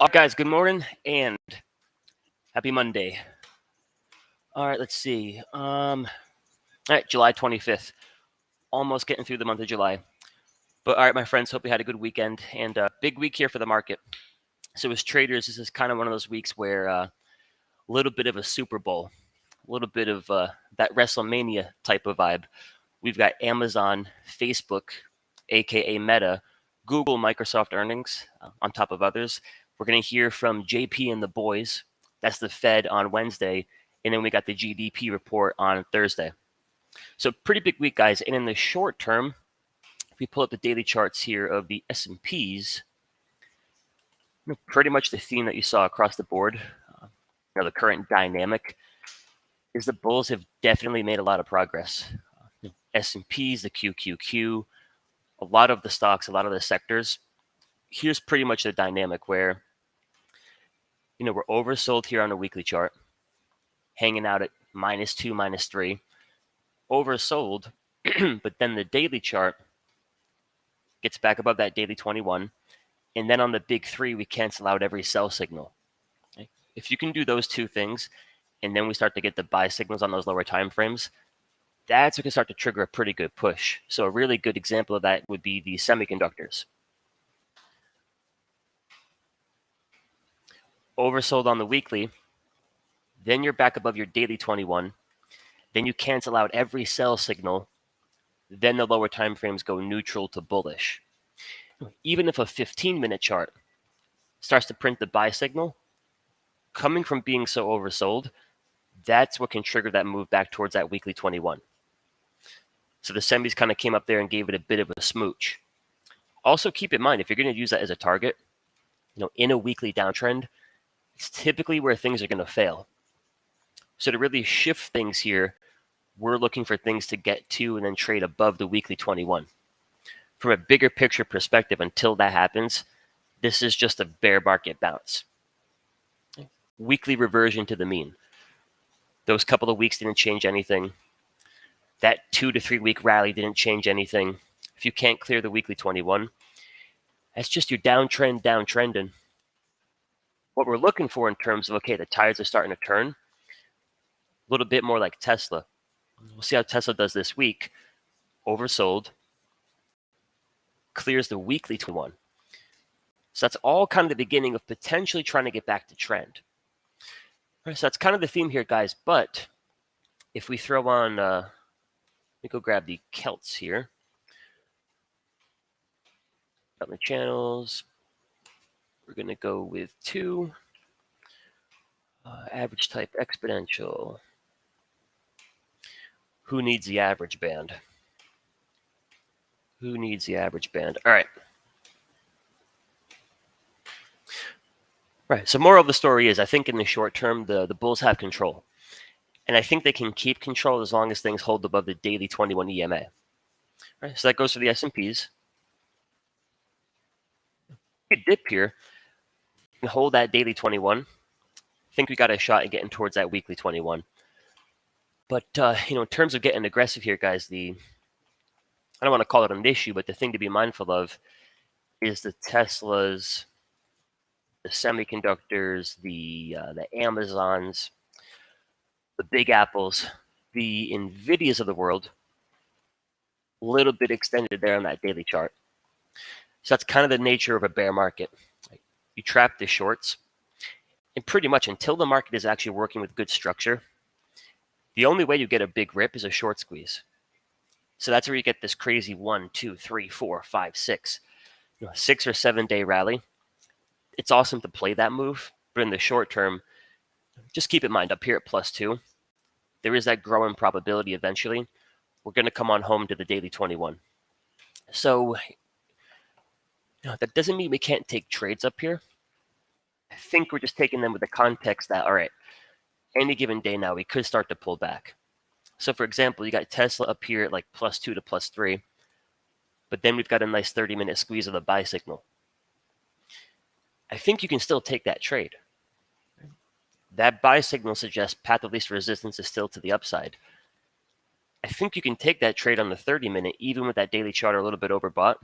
All right, guys, good morning and happy Monday. All right, let's see. All right, July 25th. Almost getting through the month of July. But all right, my friends, hope you had a good weekend and a big week here for the market. So as traders, this is kind of one of those weeks where a little bit of a Super Bowl, a little bit of that WrestleMania type of vibe. We've got Amazon, Facebook, aka Meta, Google, Microsoft earnings on top of others. We're going to hear from JP and the boys. That's the Fed on Wednesday. And then we got the GDP report on Thursday. So pretty big week, guys. And in the short term, if we pull up the daily charts here of the S&Ps, pretty much the theme that you saw across the board, the current dynamic, is the bulls have definitely made a lot of progress. S&Ps, the QQQ, a lot of the stocks, a lot of the sectors. Here's pretty much the dynamic where, we're oversold here on the weekly chart, hanging out at -2, -3, oversold, but then the daily chart gets back above that daily 21, and then on the big three, we cancel out every sell signal. Okay? If you can do those two things, and then we start to get the buy signals on those lower time frames, that's what can start to trigger a pretty good push. So a really good example of that would be the semiconductors. Oversold on the weekly, then you're back above your daily 21, then you cancel out every sell signal, then the lower time frames go neutral to bullish. Even if a 15-minute chart starts to print the buy signal, coming from being so oversold, that's what can trigger that move back towards that weekly 21. So the semis kind of came up there and gave it a bit of a smooch. Also keep in mind, if you're going to use that as a target, in a weekly downtrend, it's typically where things are going to fail. So to really shift things here, we're looking for things to get to and then trade above the weekly 21. From a bigger picture perspective, until that happens, this is just a bear market bounce. Weekly reversion to the mean. Those couple of weeks didn't change anything. That 2 to 3 week rally didn't change anything. If you can't clear the weekly 21, that's just your downtrending. What we're looking for in terms of, okay, the tides are starting to turn, a little bit more like Tesla. We'll see how Tesla does this week. Oversold, clears the weekly 21. So that's all kind of the beginning of potentially trying to get back to trend. All right, so that's kind of the theme here, guys. But if we throw on, let me go grab the Celts here. On the channels, we're going to go with 2. Average type exponential. Who needs the average band? Who needs the average band? All right. Right. So moral of the story is, I think in the short term, the bulls have control. And I think they can keep control as long as things hold above the daily 21 EMA. Right. So that goes for the S&Ps. Dip here and hold that daily 21. I think we got a shot at getting towards that weekly 21. But, in terms of getting aggressive here, guys, I don't want to call it an issue, but the thing to be mindful of is the Teslas, the semiconductors, the Amazons, the big apples, the NVIDIAs of the world, a little bit extended there on that daily chart. So that's kind of the nature of a bear market. You trap the shorts, and pretty much until the market is actually working with good structure, the only way you get a big rip is a short squeeze. So that's where you get this crazy 1, 2, 3, 4, 5, 6, 6 or 7 day rally. It's awesome to play that move, but in the short term, just keep in mind up here at +2, there is that growing probability eventually we're going to come on home to the daily 21. So that doesn't mean we can't take trades up here. I think we're just taking them with the context that, all right, any given day now, we could start to pull back. So for example, you got Tesla up here at like +2 to +3, but then we've got a nice 30-minute squeeze of the buy signal. I think you can still take that trade. That buy signal suggests path of least resistance is still to the upside. I think you can take that trade on the 30-minute, even with that daily chart a little bit overbought.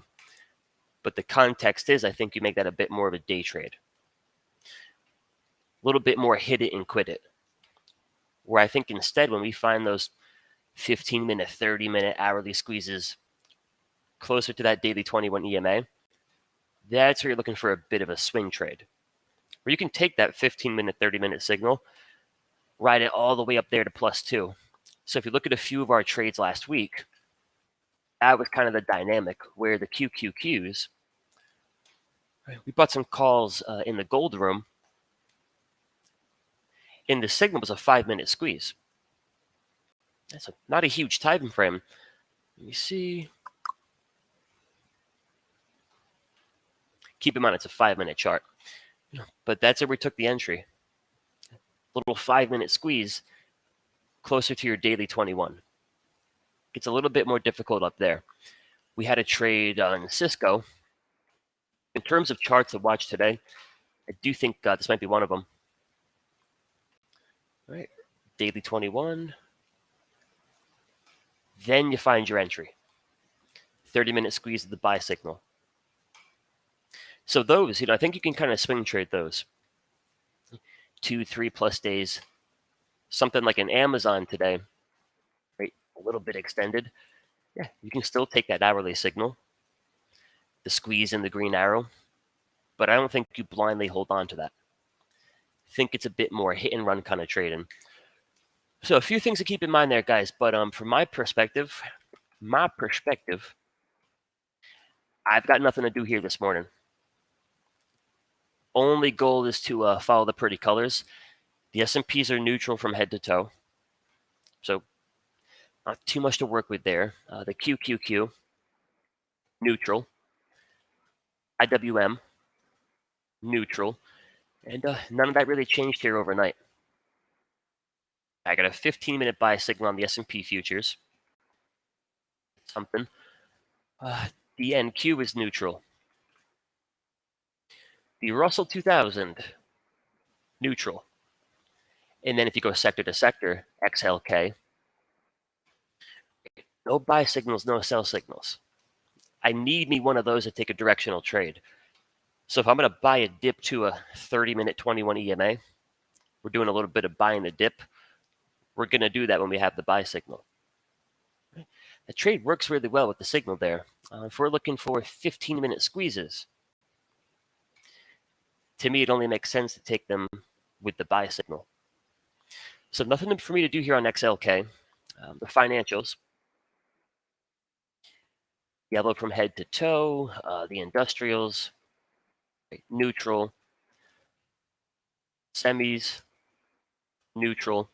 But the context is, I think you make that a bit more of a day trade. little bit more hit it and quit it. Where I think instead, when we find those 15-minute, 30-minute hourly squeezes closer to that daily 21 EMA, that's where you're looking for a bit of a swing trade. Where you can take that 15-minute, 30-minute signal, ride it all the way up there to +2. So if you look at a few of our trades last week, that was kind of the dynamic where the QQQs, we bought some calls in the gold room, and the signal was a 5-minute squeeze. That's not a huge time frame. Let me see. Keep in mind, it's a 5-minute chart. But that's where we took the entry. Little 5-minute squeeze closer to your daily 21. Gets a little bit more difficult up there. We had a trade on Cisco. In terms of charts to watch today, I do think this might be one of them. All right, daily 21. Then you find your entry. 30-minute squeeze of the buy signal. So those, I think you can kind of swing trade those. 2-3+ days. Something like an Amazon today, right? A little bit extended. Yeah, you can still take that hourly signal, the squeeze and the green arrow, but I don't think you blindly hold on to that. I think it's a bit more hit and run kind of trading. So a few things to keep in mind there, guys. But from my perspective, I've got nothing to do here this morning. Only goal is to follow the pretty colors. The S&Ps are neutral from head to toe, so not too much to work with there. The QQQ, neutral. IWM, neutral. And none of that really changed here overnight. I got a 15-minute buy signal on the S&P futures. Something. The NQ is neutral. The Russell 2000, neutral. And then if you go sector to sector, XLK, no buy signals, no sell signals. I need me one of those to take a directional trade. So if I'm going to buy a dip to a 30-minute 21 EMA, we're doing a little bit of buying the dip. We're going to do that when we have the buy signal. The trade works really well with the signal there. If we're looking for 15-minute squeezes, to me, it only makes sense to take them with the buy signal. So nothing for me to do here on XLK. The financials, yellow from head to toe. The industrials, neutral. Semis, neutral.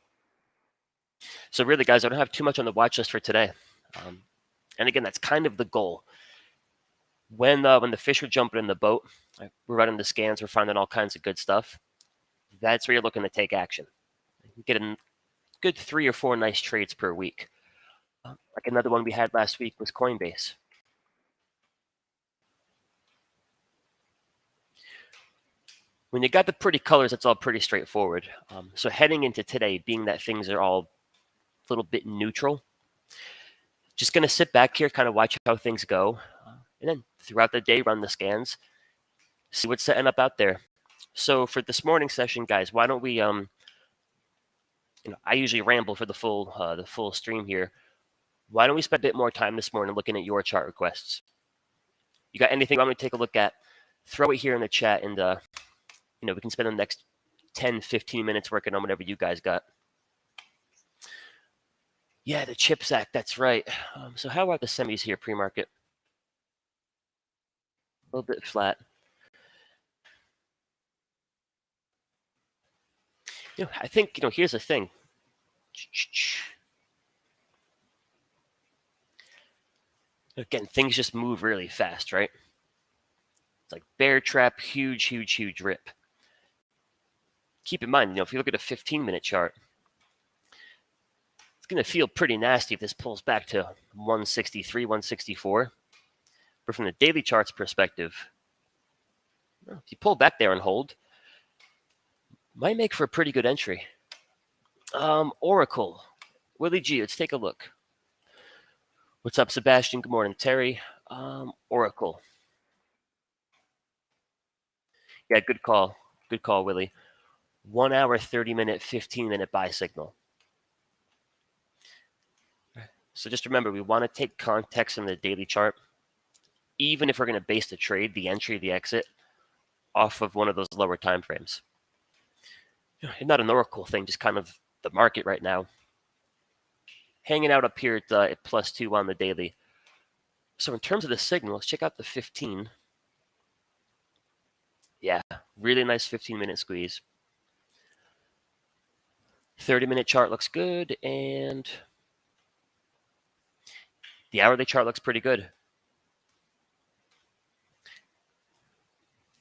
So really, guys, I don't have too much on the watch list for today. And again, that's kind of the goal. When the fish are jumping in the boat, we're running the scans, we're finding all kinds of good stuff. That's where you're looking to take action. You get a good 3 or 4 nice trades per week. Like another one we had last week was Coinbase. When you got the pretty colors, it's all pretty straightforward. So heading into today, being that things are all a little bit neutral, just going to sit back here, kind of watch how things go. And then throughout the day, run the scans, see what's setting up out there. So for this morning session, guys, why don't we, I usually ramble for the full stream here. Why don't we spend a bit more time this morning looking at your chart requests? You got anything you want me to take a look at? Throw it here in the chat, and we can spend the next 10, 15 minutes working on whatever you guys got. Yeah, the CHIPS Act, that's right. So how are the semis here pre-market? A little bit flat. I think, here's the thing. Again, things just move really fast, right? It's like bear trap, huge, huge, huge rip. Keep in mind, if you look at a 15-minute chart, it's going to feel pretty nasty if this pulls back to 163, 164. But from the daily charts perspective, if you pull back there and hold, might make for a pretty good entry. Oracle. Willie G, let's take a look. What's up, Sebastian? Good morning, Terry. Oracle. Yeah, good call. Good call, Willie. 1 hour, 30-minute, 15-minute buy signal. So just remember, we want to take context from the daily chart, even if we're going to base the trade, the entry, the exit, off of one of those lower time frames. And not an oracle thing, just kind of the market right now. Hanging out up here at +2 on the daily. So in terms of the signal, let's check out the 15. Yeah, really nice 15-minute squeeze. 30-minute chart looks good, and the hourly chart looks pretty good.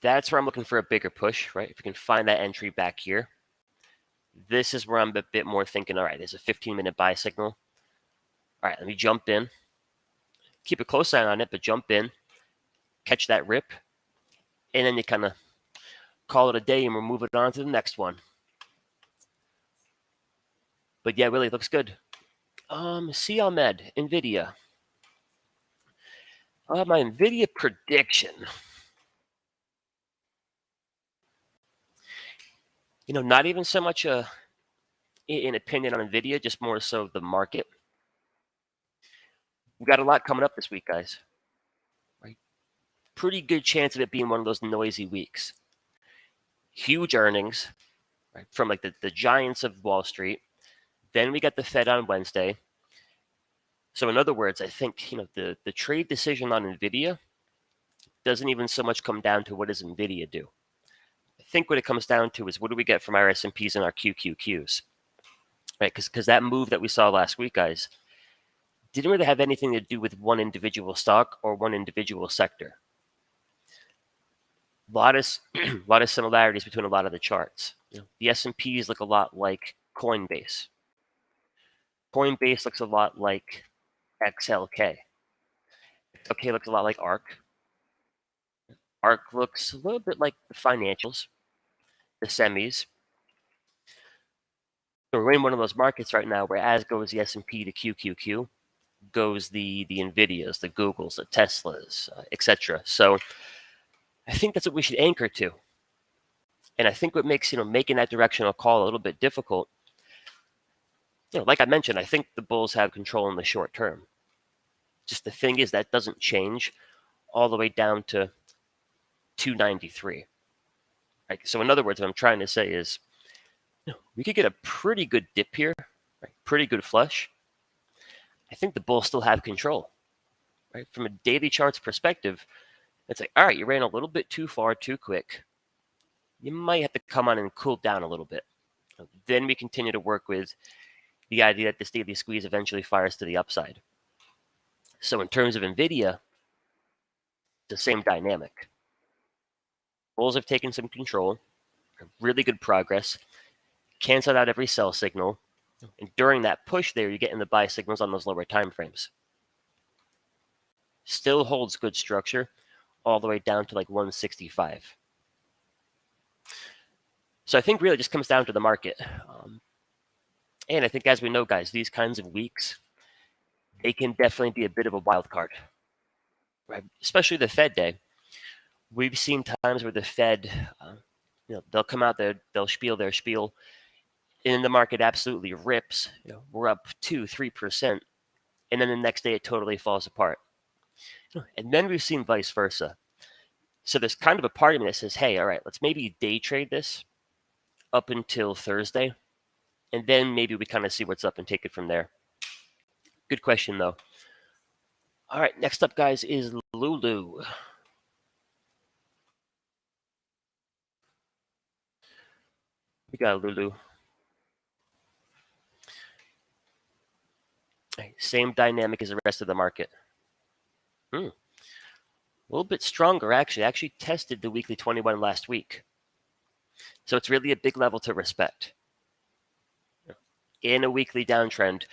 That's where I'm looking for a bigger push, right? If we can find that entry back here. This is where I'm a bit more thinking, all right, there's a 15-minute buy signal. All right, let me jump in. Keep a close eye on it, but jump in, catch that rip, and then you kind of call it a day and we're moving on to the next one. But yeah, really looks good. See Ahmed, NVIDIA. My NVIDIA prediction. Not even so much an opinion on NVIDIA, just more so the market. We've got a lot coming up this week, guys. Right? Pretty good chance of it being one of those noisy weeks. Huge earnings, right, from like the giants of Wall Street. Then we got the Fed on Wednesday. So in other words, I think the trade decision on NVIDIA doesn't even so much come down to what does NVIDIA do. I think what it comes down to is what do we get from our S&Ps and our QQQs, right? Because that move that we saw last week, guys, didn't really have anything to do with one individual stock or one individual sector. A lot of similarities between a lot of the charts. The S&Ps look a lot like Coinbase. Coinbase looks a lot like XLK. XLK looks a lot like ARK. ARK looks a little bit like the financials, the semis. So we're in one of those markets right now where as goes the S&P to QQQ, goes the NVIDIAs, the Googles, the Teslas, etc. So I think that's what we should anchor to. And I think what makes making that directional call a little bit difficult, like I mentioned, I think the bulls have control in the short term. Just the thing is that doesn't change all the way down to 293. Right? So in other words, what I'm trying to say is we could get a pretty good dip here, right? Pretty good flush. I think the bulls still have control. Right? From a daily charts perspective, it's like, all right, you ran a little bit too far, too quick. You might have to come on and cool down a little bit. Then we continue to work with the idea that this daily squeeze eventually fires to the upside. So in terms of NVIDIA, the same dynamic. Bulls have taken some control, really good progress, canceled out every sell signal, and during that push there, you're getting the buy signals on those lower time frames. Still holds good structure all the way down to like 165. So I think really just comes down to the market. And I think, as we know, guys, these kinds of weeks, they can definitely be a bit of a wild card, right? Especially the Fed day. We've seen times where the Fed, they'll come out there, they'll spiel their spiel, and the market absolutely rips. We're up 2-3%, and then the next day it totally falls apart. And then we've seen vice versa. So there's kind of a part of me that says, hey, all right, let's maybe day trade this up until Thursday, and then maybe we kind of see what's up and take it from there. Good question, though. All right, next up, guys, is LULU. We got LULU. Same dynamic as the rest of the market. A little bit stronger, actually. Actually tested the weekly 21 last week. So it's really a big level to respect. In a weekly downtrend,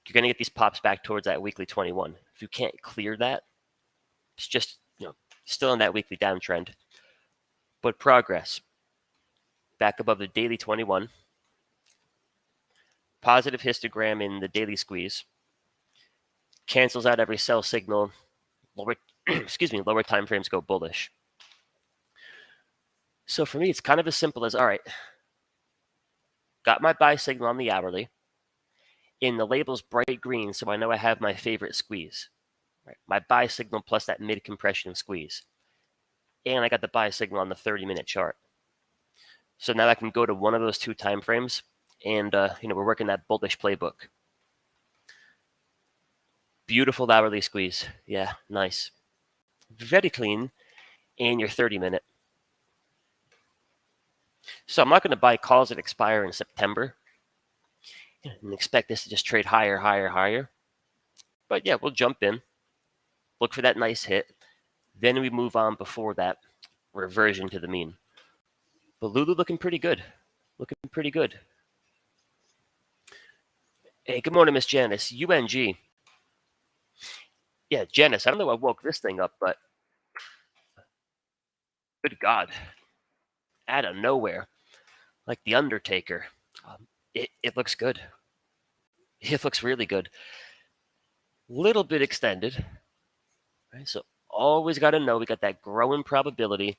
you're going to get these pops back towards that weekly 21. If you can't clear that, it's just, still in that weekly downtrend. But progress. Back above the daily 21. Positive histogram in the daily squeeze. Cancels out every sell signal. Lower time frames go bullish. So for me, it's kind of as simple as, all right, got my buy signal on the hourly, and the label's bright green, so I know I have my favorite squeeze. Right? My buy signal plus that mid compression squeeze. And I got the buy signal on the 30-minute chart. So now I can go to one of those two time frames, and we're working that bullish playbook. Beautiful hourly squeeze. Yeah, nice. Very clean. And your 30-minute. So I'm not going to buy calls that expire in September and expect this to just trade higher, higher, higher. But yeah, we'll jump in, look for that nice hit. Then we move on before that reversion to the mean. But Lulu looking pretty good. Looking pretty good. Hey, good morning, Miss Janice. UNG. Yeah, Janice, I don't know what woke this thing up, but good God. Out of nowhere. Like the Undertaker. It looks good. It looks really good. Little bit extended. Right? So always got to know we got that growing probability.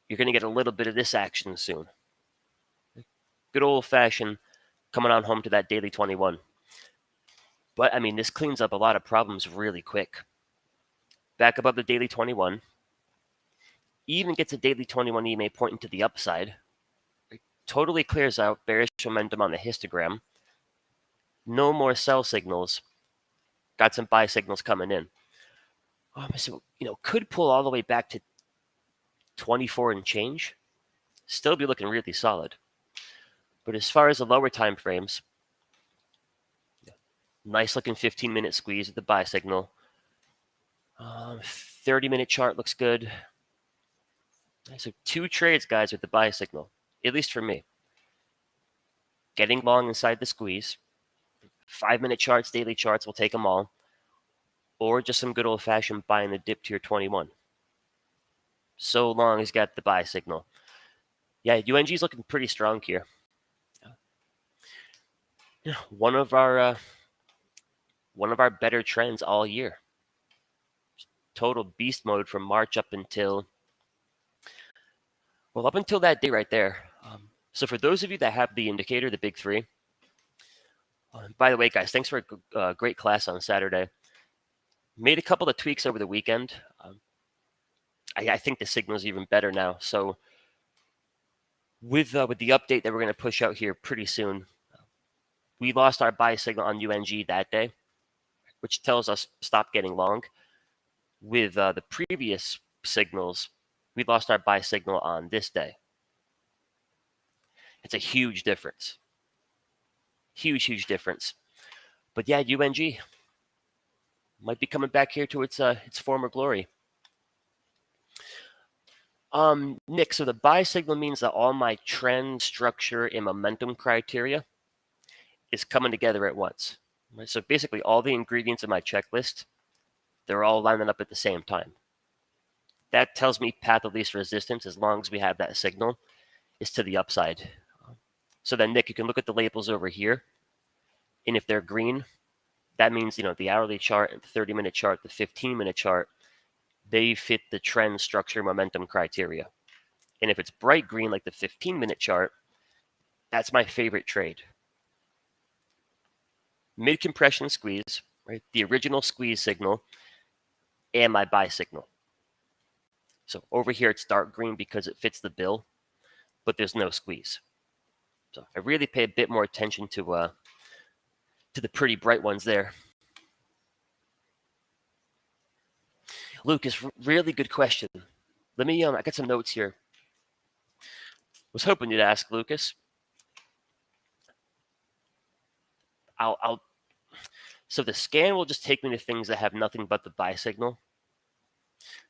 You're going to get a little bit of this action soon. Good old fashioned coming on home to that daily 21. But I mean, this cleans up a lot of problems really quick. Back above the daily 21. Even gets a daily 21 EMA pointing to the upside. It totally clears out bearish momentum on the histogram. No more sell signals. Got some buy signals coming in. So, could pull all the way back to 24 and change. Still be looking really solid. But as far as the lower time frames, nice looking 15-minute squeeze at the buy signal. 30-minute chart looks good. So 2 trades, guys, with the buy signal, at least for me. Getting long inside the squeeze. 5-minute charts, daily charts, we'll take them all. Or just some good old-fashioned buying the dip to your 21. So long as got the buy signal. Yeah, UNG's looking pretty strong here. One of our better trends all year. Total beast mode from March up until that day right there. So for those of you that have the indicator, the big 3. By the way, guys, thanks for a great class on Saturday. Made a couple of tweaks over the weekend. I think the signal is even better now. So with the update that we're going to push out here pretty soon, we lost our buy signal on UNG that day, which tells us stop getting long. With the previous signals, we lost our buy signal on this day. It's a huge difference. Huge, huge difference. But yeah, UNG might be coming back here to its former glory. Nick, so the buy signal means that all my trend, structure, and momentum criteria is coming together at once. Right? So basically all the ingredients in my checklist, they're all lining up at the same time. That tells me path of least resistance, as long as we have that signal, is to the upside. So then, Nick, you can look at the labels over here, and if they're green, that means, the hourly chart, the 30-minute chart, the 15-minute chart, they fit the trend, structure, momentum criteria. And if it's bright green, like the 15-minute chart, that's my favorite trade. Mid-compression squeeze, right? The original squeeze signal and my buy signal. So over here, it's dark green because it fits the bill, but there's no squeeze. So I really pay a bit more attention to the pretty bright ones there. Lucas, really good question. Let me, I got some notes here. Was hoping you'd ask, Lucas. So the scan will just take me to things that have nothing but the buy signal.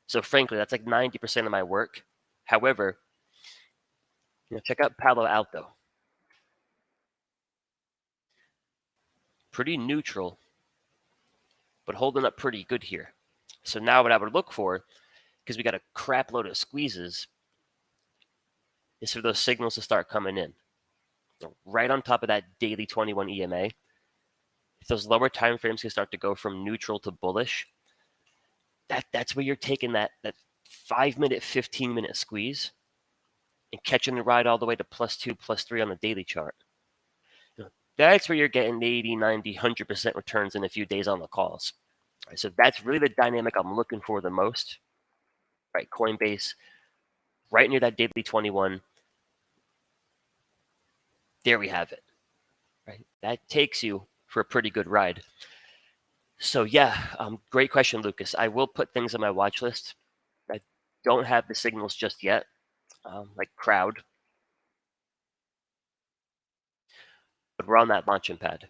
So frankly, that's like 90% of my work. However, check out Palo Alto. Pretty neutral, but holding up pretty good here. So now what I would look for, because we got a crap load of squeezes, is for those signals to start coming in. Right on top of that daily 21 EMA. If those lower time frames can start to go from neutral to bullish, that's where you're taking that 5-minute, 15-minute squeeze and catching the ride all the way to +2, +3 on the daily chart. That's where you're getting 80, 90, 100% returns in a few days on the calls. Right, so that's really the dynamic I'm looking for the most. Right, Coinbase, right near that daily 21. There we have it. Right, that takes you for a pretty good ride. So yeah, great question, Lucas. I will put things on my watch list. I don't have the signals just yet, like crowd, but we're on that launching pad.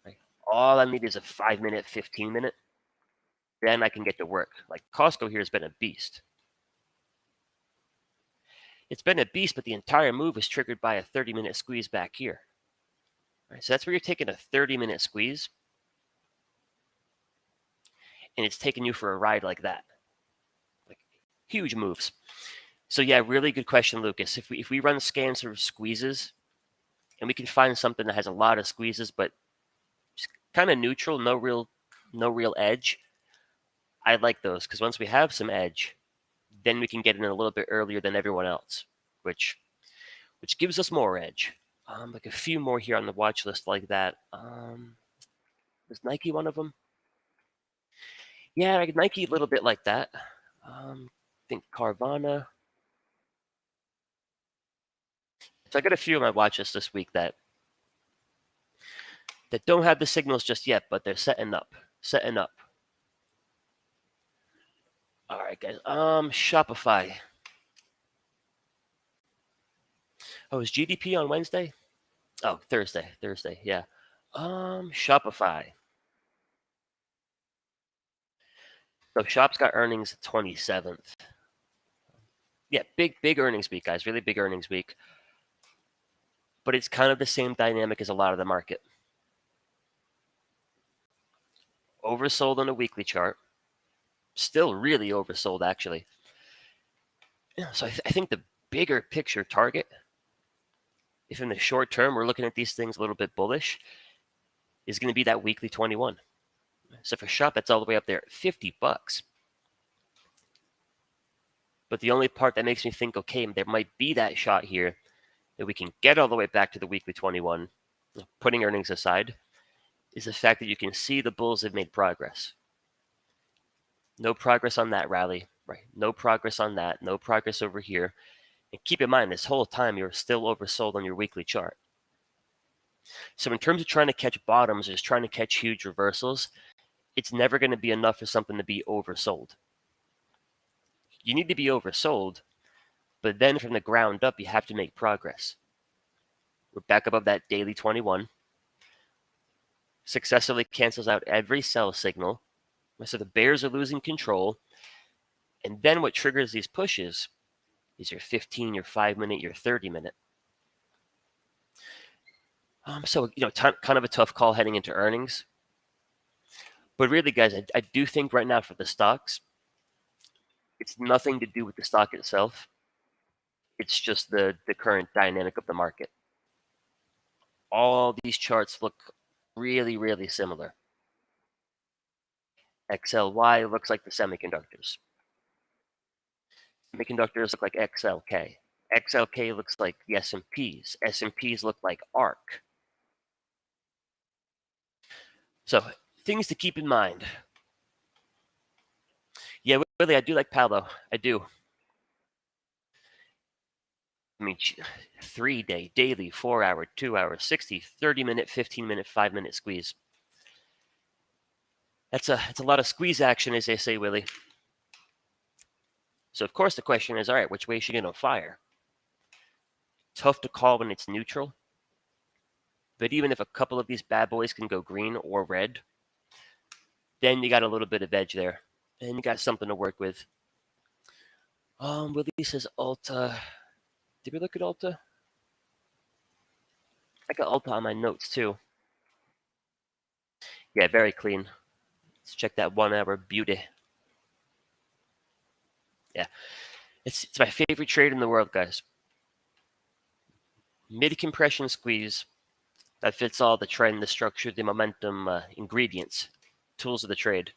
Right? All I need is a 5 minute, 15 minute. Then I can get to work. Like Costco here has been a beast. It's been a beast, but the entire move is triggered by a 30-minute squeeze back here. Right? So that's where you're taking a 30-minute squeeze, and it's taking you for a ride like that. Like huge moves. So yeah, really good question, Lucas. If we run scans for squeezes, and we can find something that has a lot of squeezes, but just kind of neutral, no real edge, I like those because once we have some edge, then we can get in a little bit earlier than everyone else, which gives us more edge. Like a few more here on the watch list like that. Is Nike one of them? Yeah, like Nike a little bit like that. I think Carvana. So I got a few on my watch list this week that don't have the signals just yet, but they're setting up. Setting up. All right, guys. Shopify. Oh, is GDP on Wednesday? Oh, Thursday. Thursday. Yeah. Shopify. So Shop's got earnings 27th. Yeah, big earnings week, guys. Really big earnings week. But it's kind of the same dynamic as a lot of the market. Oversold on a weekly chart. Still really oversold, actually. So I think the bigger picture target, if in the short term we're looking at these things a little bit bullish, is going to be that weekly 21. So for Shop, that's all the way up there at $50. But the only part that makes me think, okay, there might be that shot here that we can get all the way back to the weekly 21, putting earnings aside, is the fact that you can see the bulls have made progress. No progress on that rally, right? No progress on that. No progress over here. And keep in mind, this whole time you're still oversold on your weekly chart. So in terms of trying to catch bottoms, just trying to catch huge reversals, it's never going to be enough for something to be oversold. You need to be oversold, but then from the ground up, you have to make progress. We're back above that daily 21. Successfully cancels out every sell signal. So the bears are losing control. And then what triggers these pushes is your 15, your 5-minute, your 30-minute. So, kind of a tough call heading into earnings. But really, guys, I do think right now for the stocks, it's nothing to do with the stock itself. It's just the current dynamic of the market. All these charts look really, really similar. XLY looks like the semiconductors. Semiconductors look like XLK. XLK looks like the S&Ps. S&Ps look like ARK. So things to keep in mind. Yeah, really, I do like Palo. I do. I mean, 3-day, daily, 4-hour, 2-hour, 60, 30-minute, 15-minute, 5-minute squeeze. It's a lot of squeeze action, as they say, Willie. So, of course, the question is, all right, which way is she going to fire? Tough to call when it's neutral. But even if a couple of these bad boys can go green or red, then you got a little bit of edge there. And you got something to work with. Willie says Alta. Did we look at Alta? I got Alta on my notes, too. Yeah, very clean. Let's check that 1-hour beauty. Yeah. It's my favorite trade in the world, guys. Mid-compression squeeze that fits all the trend, the structure, the momentum, ingredients, tools of the trade.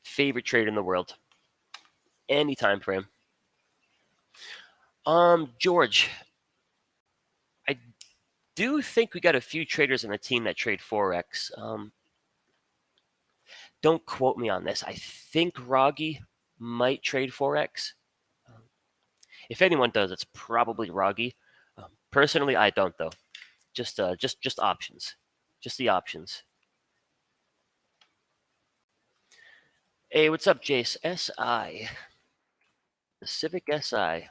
Favorite trade in the world. Any time frame. George, I do think we got a few traders on the team that trade Forex. Don't quote me on this. I think Roggy might trade Forex. If anyone does, it's probably Roggy. Personally, I don't though. Just options. Just the options. Hey, what's up, Jace? SI. Pacific SI.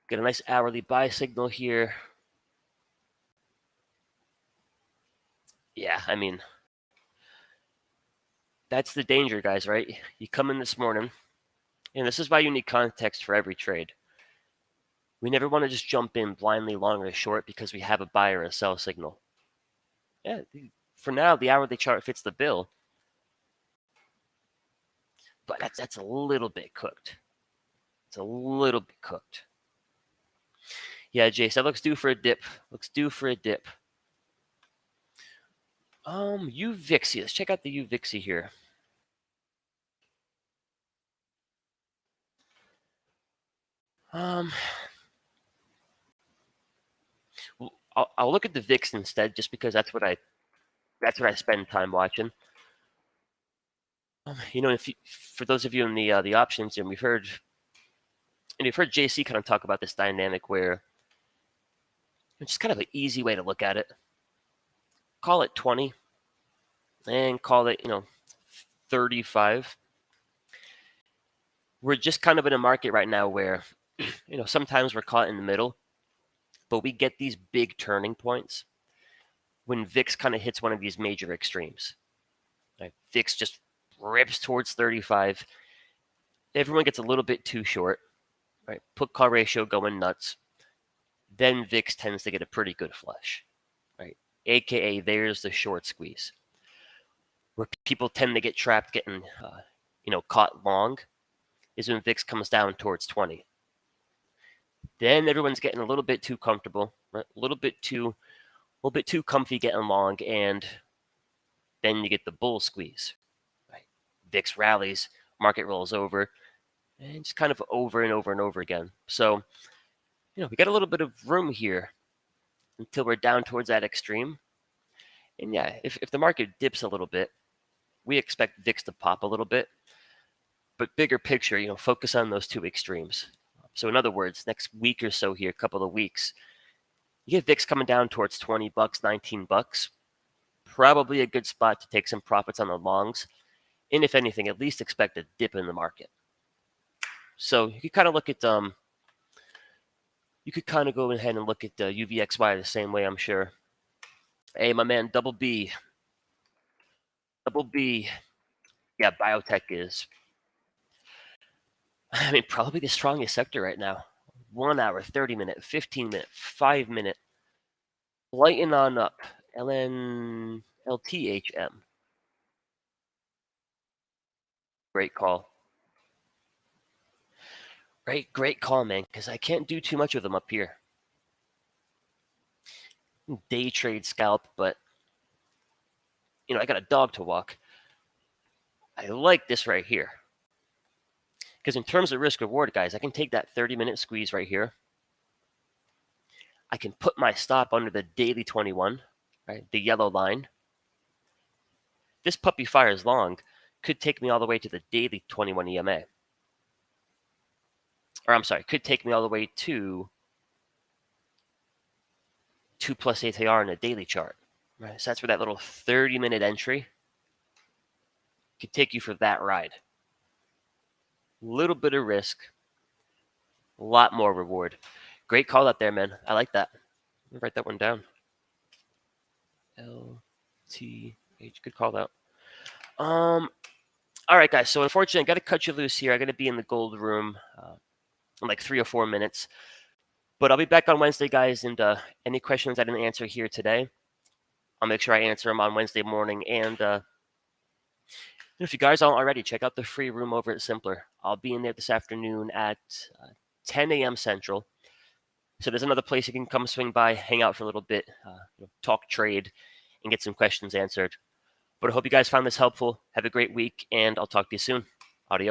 Get a nice hourly buy signal here. Yeah, I mean, that's the danger, guys, right? You come in this morning, and this is why you need context for every trade. We never want to just jump in blindly long or short because we have a buy or a sell signal. Yeah, for now, the hourly chart fits the bill, but that's a little bit cooked. It's a little bit cooked. Yeah, Jace, that looks due for a dip. Looks due for a dip. UVixie. Let's check out the UVixie here. I'll look at the VIX instead, just because that's what I spend time watching. For those of you in the options, and you've heard JC kind of talk about this dynamic where it's just kind of an easy way to look at it. Call it 20, and call it 35. We're just kind of in a market right now where sometimes we're caught in the middle, but we get these big turning points when VIX kind of hits one of these major extremes. Right? VIX just rips towards 35. Everyone gets a little bit too short. Right? Put call ratio going nuts. Then VIX tends to get a pretty good flush. Right? AKA there's the short squeeze. Where people tend to get trapped getting caught long is when VIX comes down towards 20. Then everyone's getting a little bit too comfortable, right? a little bit too comfy getting long, and then you get the bull squeeze. Right? VIX rallies, market rolls over, and just kind of over and over and over again. So, we got a little bit of room here until we're down towards that extreme. And yeah, if the market dips a little bit, we expect VIX to pop a little bit. But bigger picture, focus on those two extremes. So in other words, next week or so here, a couple of weeks, you get VIX coming down towards $20, $19. Probably a good spot to take some profits on the longs. And if anything, at least expect a dip in the market. So you could kind of look at you could kind of go ahead and look at UVXY the same way, I'm sure. Hey, my man, Double B. Yeah, biotech is. I mean, probably the strongest sector right now. 1 hour, 30 minute, 15 minute, 5 minute. Lighten on up. LTHM. Great call. Great call, man, because I can't do too much of them up here. Day trade scalp, but I got a dog to walk. I like this right here. Because in terms of risk reward, guys, I can take that 30-minute squeeze right here. I can put my stop under the daily 21, right? The yellow line. This puppy fires long, could take me all the way to the daily 21 EMA. Or I'm sorry, could take me all the way to 2+ ATR in a daily chart. Right? So that's where that little 30-minute entry could take you for that ride. Little bit of risk, a lot more reward. Great call out there, man. I like that. Let me write that one down. LTH. Good call out. All right, guys. So unfortunately, I got to cut you loose here. I got to be in the gold room in like 3 or 4 minutes. But I'll be back on Wednesday, guys. And any questions I didn't answer here today, I'll make sure I answer them on Wednesday morning. And if you guys aren't already, check out the free room over at Simpler. I'll be in there this afternoon at 10 a.m. Central. So there's another place you can come swing by, hang out for a little bit, talk trade, and get some questions answered. But I hope you guys found this helpful. Have a great week, and I'll talk to you soon.